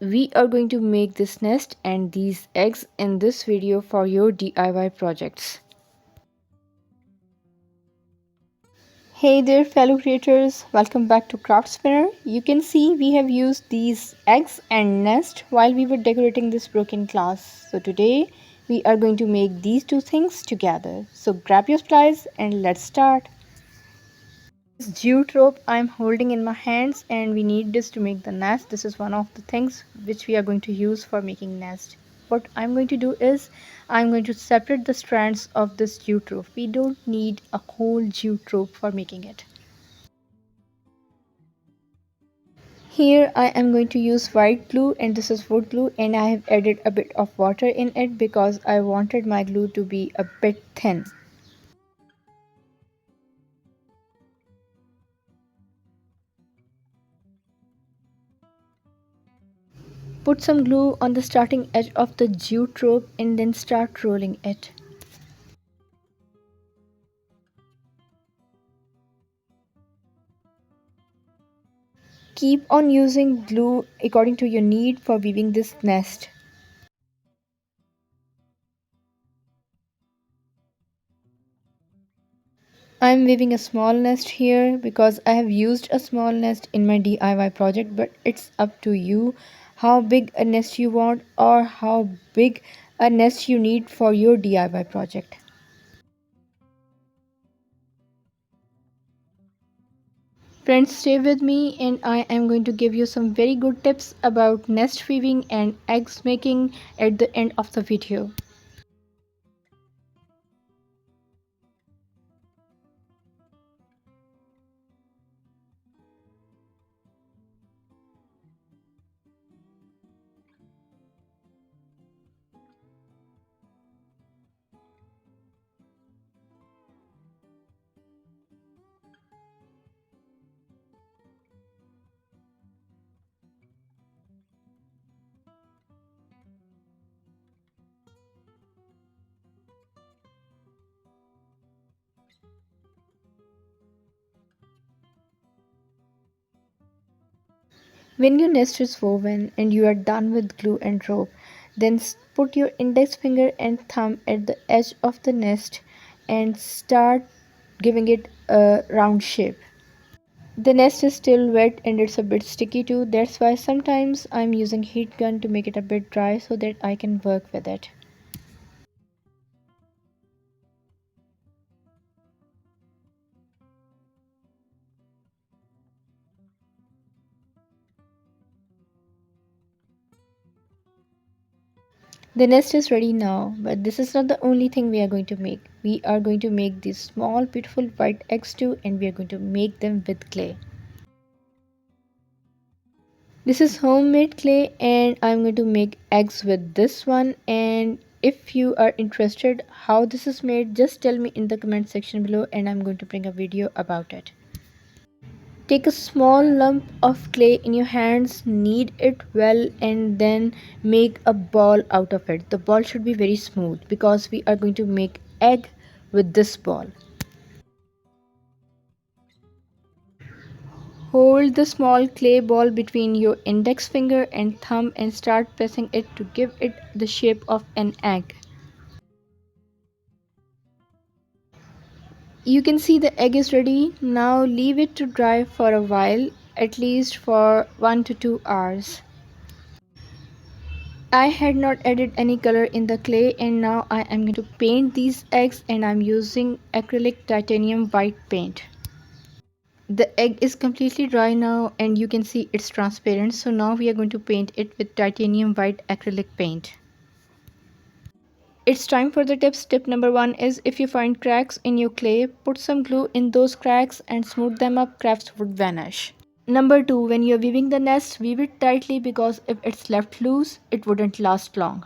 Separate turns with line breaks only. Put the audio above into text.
We are going to make this nest and these eggs in this video for your DIY projects. Hey there fellow creators, welcome back to Craftspinner. You can see we have used these eggs and nest while we were decorating this broken glass. So today we are going to make these two things together. So grab your supplies and let's start. This jute rope I'm holding in my hands, and we need this to make the nest. This is one of the things which we are going to use for making nest. What I'm going to do is I'm going to separate the strands of this jute rope. We don't need a whole jute rope for making it. Here I am going to use white glue, and this is wood glue, and I have added a bit of water in it because I wanted my glue to be a bit thin. Put some glue on the starting edge of the jute rope and then start rolling it. Keep on using glue according to your need for weaving this nest. I'm weaving a small nest here because I have used a small nest in my DIY project, but it's up to you how big a nest you want or how big a nest you need for your DIY project. Friends, stay with me and I am going to give you some very good tips about nest weaving and eggs making at the end of the video. When your nest is woven and you are done with glue and rope, then put your index finger and thumb at the edge of the nest and start giving it a round shape. The nest is still wet and it's a bit sticky too. That's why sometimes I'm using heat gun to make it a bit dry so that I can work with it. The nest is ready now, but this is not the only thing we are going to make. We are going to make these small beautiful white eggs too, and we are going to make them with clay. This is homemade clay and I'm going to make eggs with this one, and if you are interested how this is made, just tell me in the comment section below and I'm going to bring a video about it. Take a small lump of clay in your hands, knead it well, and then make a ball out of it. The ball should be very smooth because we are going to make egg with this ball. Hold the small clay ball between your index finger and thumb and start pressing it to give it the shape of an egg. You can see the egg is ready. Now leave it to dry for a while, at least for 1 to 2 hours. I had not added any color in the clay, and now I am going to paint these eggs, and I'm using acrylic titanium white paint. The egg is completely dry now and you can see it's transparent, so now we are going to paint it with titanium white acrylic paint. It's time for the tips. Tip number 1 is, if you find cracks in your clay, put some glue in those cracks and smooth them up. Cracks would vanish. Number 2, when you're weaving the nest, weave it tightly because if it's left loose, it wouldn't last long.